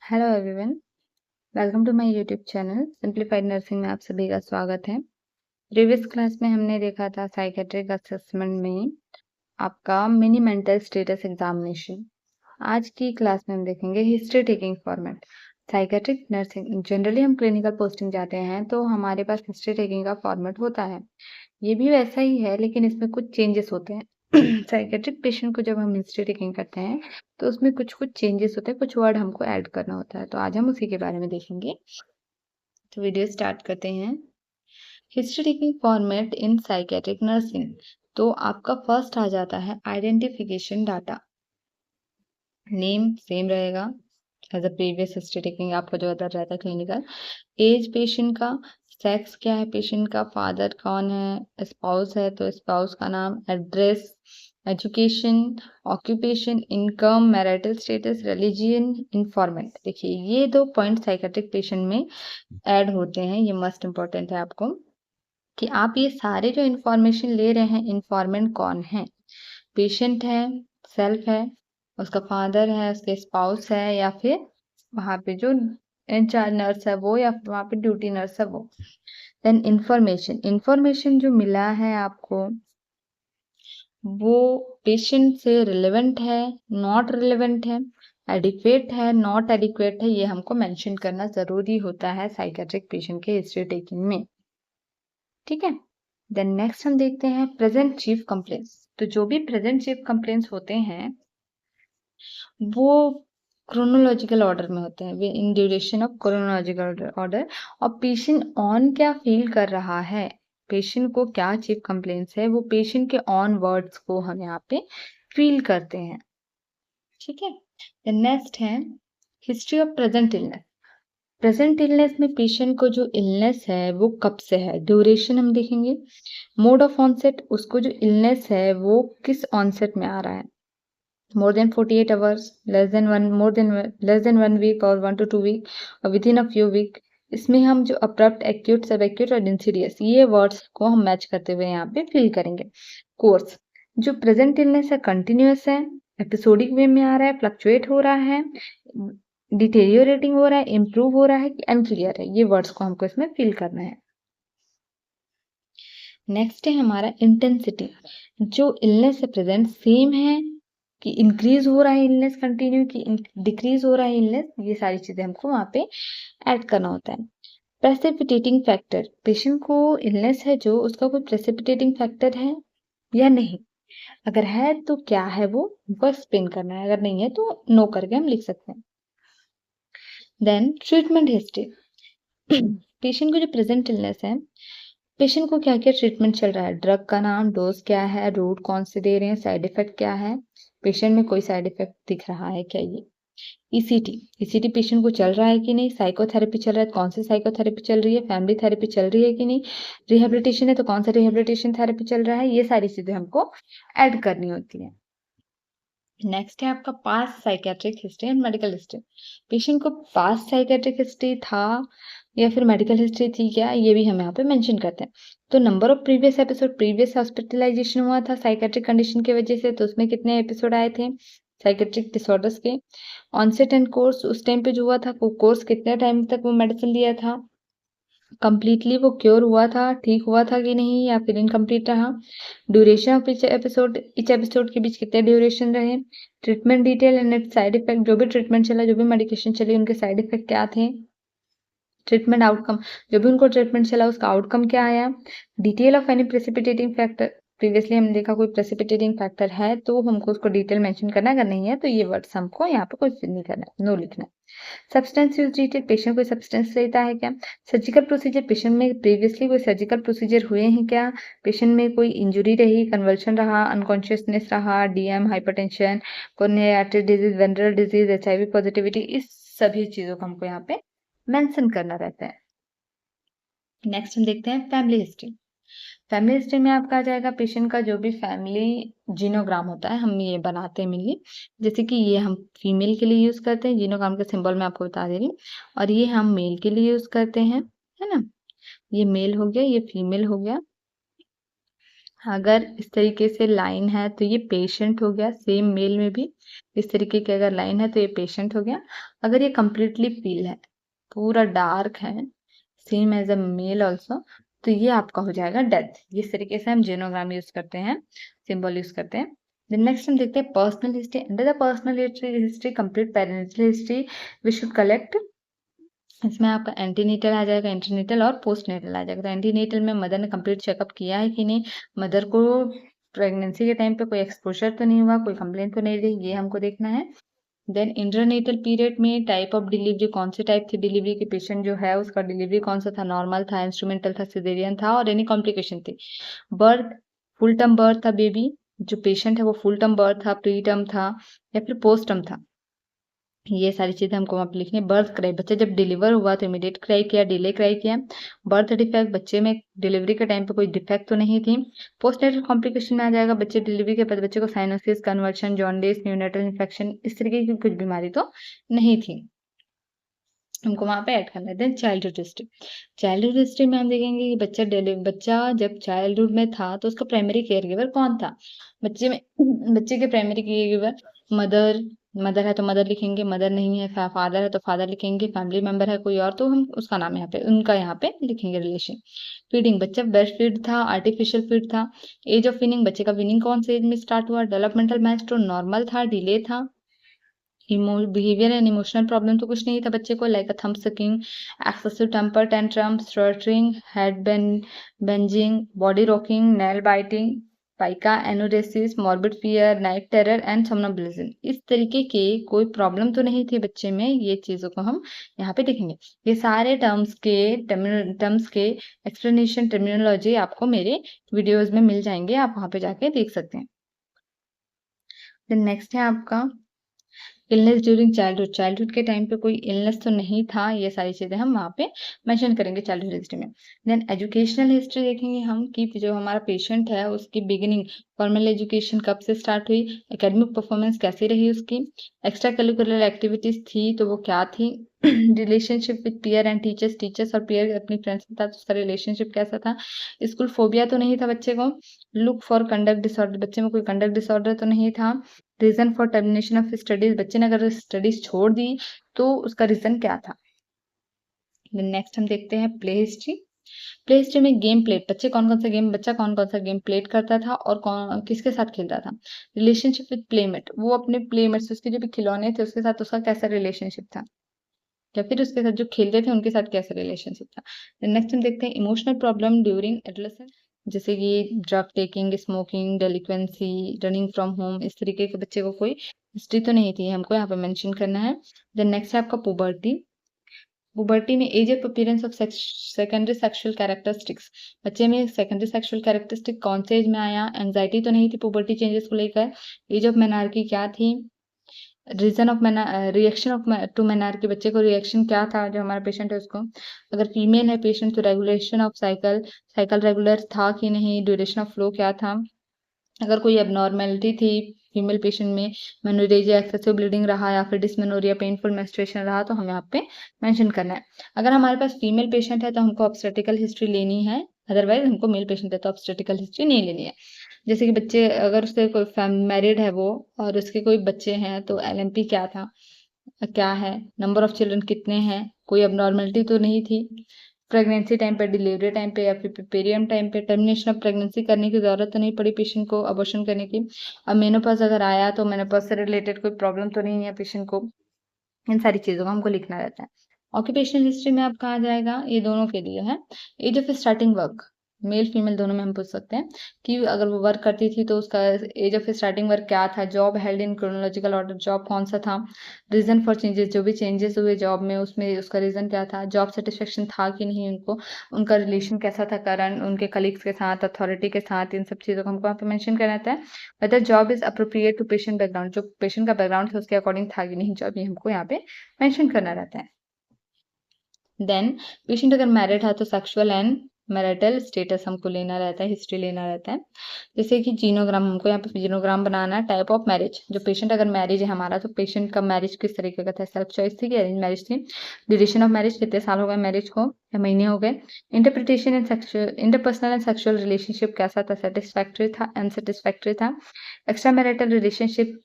Hello everyone, welcome to my YouTube channel simplified nursing में आप सभी का स्वागत है। प्रीवियस क्लास में हमने देखा था साइकेट्रिक असेसमेंट में आपका मिनी मेंटल स्टेटस एग्जामिनेशन। आज की क्लास में हम देखेंगे history taking format. Psychiatric nursing generally हम क्लिनिकल पोस्टिंग जाते हैं तो हमारे पास हिस्ट्री टेकिंग का फॉर्मेट होता है। ये भी वैसा ही है लेकिन इसमें कुछ चेंजेस होते हैं। साइकेट्रिक पेशेंट को जब हम हिस्ट्री टेकिंग करते हैं तो उसमें कुछ कुछ चेंजेस होते हैं, कुछ वर्ड हमको ऐड करना होता है। तो आज हम उसी के बारे में देखेंगे। तो वीडियो स्टार्ट करते हैं। History taking format in psychiatric nursing. तो आपका फर्स्ट आ जाता है आइडेंटिफिकेशन डाटा। नेम सेम रहेगा as a previous history taking आपका जो अदर रहता है क्लिनिकल। एज पेशेंट का, सेक्स क्या है पेशेंट का, फादर कौन है, स्पाउस है तो स्पाउस का नाम, address, education, occupation, income, marital status, religion, informant. देखिए ये 2 पॉइंट साइकेट्रिक पेशेंट में ऐड होते हैं। ये मस्ट इम्पॉर्टेंट है आपको कि आप ये सारे जो इन्फॉर्मेशन ले रहे हैं, इन्फॉर्मेंट कौन है। पेशेंट है, सेल्फ है, उसका फादर है, उसके स्पाउस है, या फिर वहां पे जो इंचार्ज नर्स है वो, या फिर वहां पे ड्यूटी नर्स है वो। देन इंफॉर्मेशन जो मिला है आपको वो पेशेंट से रिलेवेंट है, नॉट रिलेवेंट है, एडिक्वेट है, नॉट एडिक्वेट है, ये हमको मेंशन करना जरूरी होता है साइकेट्रिक पेशेंट के हिस्ट्री टेकिंग में। ठीक है। देन नेक्स्ट हम देखते हैं प्रेजेंट चीफ कंप्लेंट्स। तो जो भी प्रेजेंट चीफ कंप्लेंट्स होते हैं वो क्रोनोलॉजिकल ऑर्डर में होते हैं, in duration of chronological order. और पेशेंट ऑन क्या फील कर रहा है, पेशेंट को क्या चीफ कंप्लेंट्स है, वो पेशेंट के ऑन वर्ड्स को हम यहाँ पे फील करते हैं। ठीक है। नेक्स्ट है history of present illness. Present illness में पेशेंट को जो इलनेस है वो कब से है, ड्यूरेशन हम देखेंगे। मोड ऑफ ऑनसेट, उसको जो इलनेस है वो किस ऑनसेट में आ रहा है, more than 48 hours, less than 1 week और 1 to 2 week और within a few week। इसमें हम जो अब्रप्ट, एक्यूट, सब एक्यूट और इंसीडियस, ये वर्ड्स को हम मैच करते हुए यहाँ पे फिल करेंगे। कोर्स, जो प्रेजेंट इलनेस है कंटिन्यूअस है, एपिसोडिक वे में आ रहा है, फ्लक्चुएट हो रहा है, डिटेरियोरेटिंग हो रहा है, इम्प्रूव हो रहा है कि अनक्लियर है, ये वर्ड्स को हमको इसमें फिल करना है। नेक्स्ट है हमारा इंटेंसिटी। जो इलनेस है प्रेजेंट सेम है कि इंक्रीज हो रहा है इलनेस कंटिन्यू, कि डिक्रीज हो रहा है इलनेस, ये सारी चीजें हमको वहां पे ऐड करना होता है। प्रेसिपिटेटिंग फैक्टर, पेशेंट को इलनेस है जो, उसका कोई प्रेसिपिटेटिंग फैक्टर है या नहीं, अगर है तो क्या है वो हमको एक्सप्लेन करना है, अगर नहीं है तो नो करके हम लिख सकते हैं। Then treatment history. पेशेंट को जो प्रेजेंट इलनेस है, पेशेंट को क्या क्या ट्रीटमेंट चल रहा है, ड्रग का नाम, डोज क्या है, रूट कौन से दे रहे हैं, साइड इफेक्ट क्या है, पेशेंट में कोई साइड इफेक्ट दिख रहा है क्या, ये ईसीटी पेशेंट को चल रहा है कि नहीं, साइकोथेरेपी चल रहा है, कौन सी साइकोथेरेपी चल रही है, फैमिली थेरेपी चल रही है कि नहीं, रिहेबिलिटेशन है तो कौन सा रिहेबिलिटेशन थेरेपी चल रहा है, ये सारी चीजें हमको ऐड करनी होती है। नेक्स्ट है आपका past psychiatric history and medical history. Patient को पास्ट साइकेट्रिक हिस्ट्री था या फिर मेडिकल हिस्ट्री थी क्या, ये भी हम यहाँ पे मेंशन करते हैं। तो number of previous episode, previous hospitalisation हुआ था साइकेट्रिक कंडीशन की वजह से, तो उसमें कितने एपिसोड आए थे साइकेट्रिक डिसऑर्डर्स के। ऑनसेट एंड कोर्स, उस टाइम पे जो हुआ था वो कोर्स कितने टाइम तक वो मेडिसिन लिया था, कंप्लीटली वो क्योर हुआ था, ठीक हुआ था कि नहीं, या फिर इनकम्प्लीट रहा। ड्यूरेशन ऑफ इच एपिसोड के बीच कितने ड्यूरेशन रहे। Treatment detail and it's side effect, जो भी ट्रीटमेंट चला, जो भी मेडिकेशन चली, उनके साइड इफेक्ट क्या थे। ट्रीटमेंट आउटकम, जो भी उनको ट्रीटमेंट चला उसका आउटकम क्या आया। Detail of any precipitating factor, previously हमने देखा कोई प्रेसिपिटेटिंग फैक्टर है तो हमको उसको डिटेल मेंशन करना है, अगर नहीं है तो ये वर्ड्स हमको यहाँ पे कुछ नहीं करना है, नो लिखना है। सब्सटेंस यूज डिटेल, पेशेंट कोई सब्सटेंस लेता है क्या। सर्जिकल प्रोसीजर, पेशेंट में प्रीवियसली कोई सर्जिकल प्रोसीजर हुए हैं क्या, पेशेंट में कोई इंजुरी रही, कन्वल्शन रहा, अनकॉन्शियसनेस रहा, DM, hypertension, coronary artery disease, venereal disease, HIV positivity, इस सभी चीजों को हमको यहाँ पे मेंशन करना रहता है। नेक्स्ट हम देखते हैं फैमिली हिस्ट्री। फैमिली हिस्ट्री में आपका आ जाएगा पेशेंट का जो भी फैमिली जीनोग्राम होता है, हम ये बनाते हैं मिली, जैसे कि ये हम फीमेल के लिए यूज करते हैं, जीनोग्राम का सिंबल मैं आपको बता दे रही हूँ, और ये हम मेल के लिए यूज करते हैं, है ना। ये मेल हो गया, ये फीमेल हो गया। अगर इस तरीके से लाइन है तो ये पेशेंट हो गया, सेम मेल में भी इस तरीके की अगर लाइन है तो ये पेशेंट हो गया। अगर ये कंप्लीटली पील है, पूरा डार्क है, same as a male also, तो ये आपका हो जाएगा डेथ। इस तरीके से हम जेनोग्राम यूज करते हैं, सिंबल यूज करते हैं। देन नेक्स्ट हम देखते हैं personal history. Under the personal history complete parental history we should collect. इसमें आपका एंटीनेटल आ जाएगा, इंटरनेटल और पोस्टनेटल आ जाएगा। तो एंटीनेटल में मदर ने कंप्लीट चेकअप किया है कि नहीं, मदर को प्रेगनेंसी के टाइम पे कोई एक्सपोजर तो नहीं हुआ, कोई कंप्लेंट तो नहीं रही, ये हमको देखना है। देन इंटरनेटल पीरियड में टाइप ऑफ डिलीवरी, कौन सी टाइप थी डिलीवरी के, पेशेंट जो है उसका डिलीवरी कौन सा था, नॉर्मल था, इंस्ट्रूमेंटल था, सिजेरियन था, और एनी कॉम्प्लिकेशन थी। बर्थ, फुल टर्म बर्थ था बेबी, जो पेशेंट है वो फुल टर्म बर्थ था, प्री टर्म था, या फिर पोस्ट टर्म था। ये सारी चीजें हमको वहाँ पे लिखनी है। बर्थ क्राई, बच्चा जब डिलीवर हुआ तो इमीडिएट क्राई किया, डिले क्राई किया। बर्थ डिफेक्ट, बच्चे में डिलीवरी के टाइम पे कोई डिफेक्ट तो नहीं थी। पोस्टनेटल कॉम्प्लिकेशन में आ जाएगा, बच्चे डिलीवरी के बाद बच्चे को cyanosis, conversion, jaundice, neonatal infection, इस तरीके की कुछ बीमारी तो नहीं थी, हमको वहाँ पे ऐड करना है। Then childhood history. Childhood history में हम देखेंगे कि बच्चा जब चाइल्डहुड में था तो उसका प्राइमरी केयर गिवर कौन था। बच्चे में बच्चे के primary care giver mother, mother है तो मदर लिखेंगे, मदर नहीं है, फादर है तो फादर लिखेंगे, फैमिली मेंबर है कोई और तो हम उसका नाम यहाँ पे, उनका यहाँ पे लिखेंगे रिलेशन। फीडिंग, बच्चा ब्रेस्ट फीड था, आर्टिफिशियल फीड था। एज ऑफ विनिंग, बच्चे का विनिंग कौन से एज में स्टार्ट हुआ। डेवलपमेंटल माइलस्टोन, नॉर्मल था, डिले था। बिहेवियर एंड इमोशनल प्रॉब्लम तो कुछ नहीं था बच्चे को, like a thumb sucking, excessive temper tantrum, stuttering, head banging, body rocking, nail biting, pica enuresis, morbid fear, night terror and somnambulism. इस तरीके के कोई प्रॉब्लम तो नहीं थी बच्चे में, ये चीजों को हम यहाँ पे देखेंगे। ये सारे टर्म्स के एक्सप्लेनेशन, टर्मिनोलॉजी आपको मेरे वीडियोज में मिल जाएंगे, आप वहां पे जाके देख सकते हैं। देन नेक्स्ट है आपका इलनेस ड्यूरिंग चाइल्डहुड। चाइल्डहुड के टाइम पे कोई इलनेस तो नहीं था, ये सारी चीजें हम वहाँ पे मेंशन करेंगे चाइल्डहुड हिस्ट्री में। देन एजुकेशनल हिस्ट्री देखेंगे हम कि जो हमारा पेशेंट है उसकी बिगिनिंग, फॉर्मल एजुकेशन कब से स्टार्ट हुई, एकेडमिक परफॉर्मेंस कैसी रही उसकी, एक्स्ट्रा करिकुलर एक्टिविटीज थी तो वो क्या थी, relationship with peer and teachers और पीयर अपने फ्रेंड्स के साथ उसका रिलेशनशिप कैसा था, स्कूल फोबिया तो नहीं था बच्चे को, लुक फॉर कंडक्ट डिसऑर्डर, बच्चे में कोई कंडक्ट डिसऑर्डर तो नहीं था, reason for termination of studies, बच्चे ने अगर स्टडीज छोड़ दी तो उसका रीजन क्या था। नेक्स्ट हम देखते हैं प्ले हिस्ट्री। प्ले हिस्ट्री में गेम प्लेट, बच्चा कौन कौन सा गेम प्लेट करता था और कौन किसके साथ खेलता था। रिलेशनशिप विद प्लेमेट, वो अपने प्लेमेट्स, उसके जो भी खिलौने थे उसके साथ उसका कैसा रिलेशनशिप था, या फिर उसके साथ जो खेलते थे उनके साथ कैसा रिलेशनशिप था। नेक्स्ट हम देखते हैं इमोशनल प्रॉब्लम ड्यूरिंग एडोलेसेंस, जैसे कि drug taking, smoking, delinquency, running from home, इस तरीके के बच्चे को कोई हिस्ट्री तो नहीं थी, हमको यहाँ पे मेंशन करना है। देन नेक्स्ट है आपका पुबर्टी। पुबर्टी में age of appearance of secondary sexual characteristics, बच्चे में सेकेंडरी सेक्सुअल कैरेक्टरिस्टिक कौन से एज में आया, एंजाइटी तो नहीं थी पुबर्टी चेंजेस को लेकर, एज ऑफ मेनार्की क्या थी, reason of reaction of to menarche, बच्चे को रिएक्शन क्या था जो हमारा पेशेंट है उसको, अगर फीमेल है पेशेंट तो रेगुलेशन ऑफ साइकिल रेगुलर था कि नहीं, ड्यूरेशन ऑफ फ्लो क्या था, अगर कोई एबनॉर्मेलिटी थी फीमेल पेशेंट में, मेनोरेजिया, एक्सेसिव ब्लीडिंग रहा या फिर डिसमेनोरिया, पेनफुल मेंस्ट्रुएशन रहा, तो हमें यहाँ पे मेंशन करना है। अगर हमारे पास फीमेल पेशेंट है तो हमको ऑब्स्टेट्रिकल हिस्ट्री लेनी है, अदरवाइज हमको मेल पेशेंट है तो ऑब्स्टेट्रिकल हिस्ट्री नहीं लेनी है। जैसे कि बच्चे, अगर उसके कोई मैरिड है वो और उसके कोई बच्चे हैं तो एलएमपी क्या था, क्या है, नंबर ऑफ चिल्ड्रन कितने हैं, कोई अबनॉर्मेलिटी तो नहीं थी, प्रेगनेंसी टाइम पे, डिलीवरी टाइम पे या फिर पेरियम टाइम पे, टर्मिनेशन ऑफ प्रेगनेंसी करने की जरूरत तो नहीं पड़ी पेशेंट को अबॉर्शन करने की, और मेनोपॉज अगर आया तो मेनोपॉज से रिलेटेड कोई प्रॉब्लम तो नहीं है पेशेंट को। इन सारी चीजों को हमको लिखना रहता है। ऑक्यूपेशनल हिस्ट्री में अब कहा जाएगा, ये दोनों के लिए है, age of starting work, male female दोनों में हम पूछ सकते हैं कि अगर वो वर्क करती थी तो उसका एज ऑफ स्टार्टिंग वर्क क्या था, job held in chronological order, job कौन सा था, रीजन फॉर चेंजेस, जो भी चेंजेस हुए जॉब में उसमें उसका रीजन क्या था, जॉब सेटिस्फेक्शन था कि नहीं उनको, उनका रिलेशन कैसा था करंट उनके कलीग्स के साथ, अथॉरिटी के साथ, इन सब चीज़ों को हमको यहाँ पे मेंशन करना रहता है। Whether job is appropriate to patient background, जो पेशेंट का बैकग्राउंड है उसके अकॉर्डिंग था कि नहीं जॉब, ये हमको यहाँ पे मेंशन करना रहता है। देन पेशेंट अगर मैरिड है तो सेक्सुअल एंड मैरिटल स्टेटस हमको लेना रहता है, हिस्ट्री लेना रहता है। जैसे कि जीनोग्राम, हमको यहाँ पे जीनोग्राम बनाना है। टाइप ऑफ मैरिज, जो पेशेंट अगर मैरिज है हमारा, तो पेशेंट का मैरिज किस तरीके का था, सेल्फ चॉइस थी कि अरेंज मैरिज थी। ड्यूरेशन ऑफ मैरिज, कितने साल हो गए मैरिज को या महीने हो गए। Interpretation and sexual, interpersonal and sexual relationship कैसा था, सेटिस्फैक्ट्री था, अनसेटिस्फैक्ट्री था। एक्स्ट्रा मैरिटल रिलेशनशिप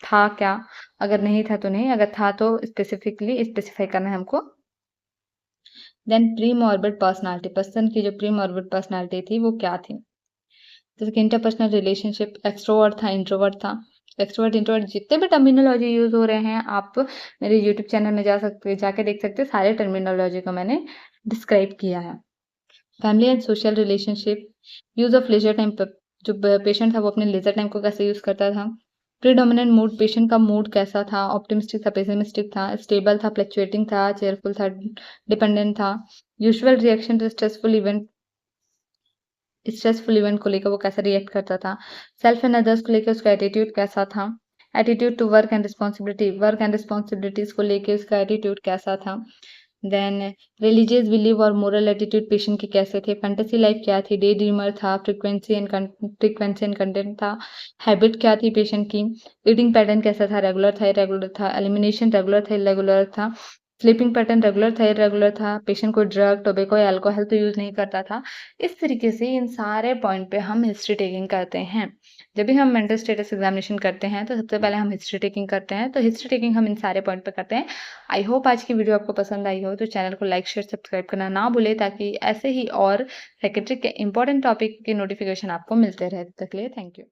था क्या, अगर नहीं था तो नहीं, अगर था तो स्पेसिफिकली स्पेसिफाई करना है हमको। Then premorbid personality, person की जो प्री मॉर्बिड पर्सनालिटी थी वो क्या थी। जैसे कि इंटरपर्सनल रिलेशनशिप, एक्सट्रोवर्ट था, इंट्रोवर्ट था। एक्सट्रोवर्ट इंट्रोवर्ट जितने भी टर्मिनोलॉजी यूज हो रहे हैं, आप मेरे यूट्यूब चैनल में जाके देख सकते हैं। सारे टर्मिनोलॉजी को मैंने डिस्क्राइब किया है। Family and social relationship, use of leisure time, जो पेशेंट था वो अपने लेजर टाइम को कैसे यूज करता था। प्रीडोमिनेंट मूड, पेशेंट का मूड कैसा था, ऑप्टिमिस्टिक था, पेसिमिस्टिक था, स्टेबल था, फ्लक्चुएटिंग था, चेयरफुल था, डिपेंडेंट था। Usual reaction to stressful event को लेकर वो कैसा रिएक्ट करता था। सेल्फ एंड अदर्स को लेकर उसका एटीट्यूड कैसा था। Attitude to work and responsibilities को लेकर उसका एटीट्यूड कैसा था। देन रिलीजियस बिलीव और मोरल एटीट्यूड पेशेंट के कैसे थे। फैंटेसी लाइफ क्या थी, डे ड्रीमर था, फ्रीक्वेंसी एंड कंटेंट था। हैबिट क्या थी पेशेंट की। ईटिंग पैटर्न कैसा था, रेगुलर था, इरेगुलर था। एलिमिनेशन रेगुलर था, इरेगुलर था। स्लीपिंग पैटर्न रेगुलर था, इरेगुलर था। पेशेंट को ड्रग, टोबैको या अल्कोहल तो यूज नहीं करता था। इस तरीके से इन सारे पॉइंट पे हम हिस्ट्री टेकिंग करते हैं। जब भी हम मेंटल स्टेटस एग्जामिनेशन करते हैं तो सबसे पहले हम हिस्ट्री टेकिंग करते हैं। तो हिस्ट्री टेकिंग हम इन सारे पॉइंट पे करते हैं। आई होप आज की वीडियो आपको पसंद आई हो, तो चैनल को लाइक शेयर सब्सक्राइब करना ना भूले, ताकि ऐसे ही और साइकेट्रिक के इंपॉर्टेंट टॉपिक के नोटिफिकेशन आपको मिलते रहे। तब तक के लिए थैंक यू।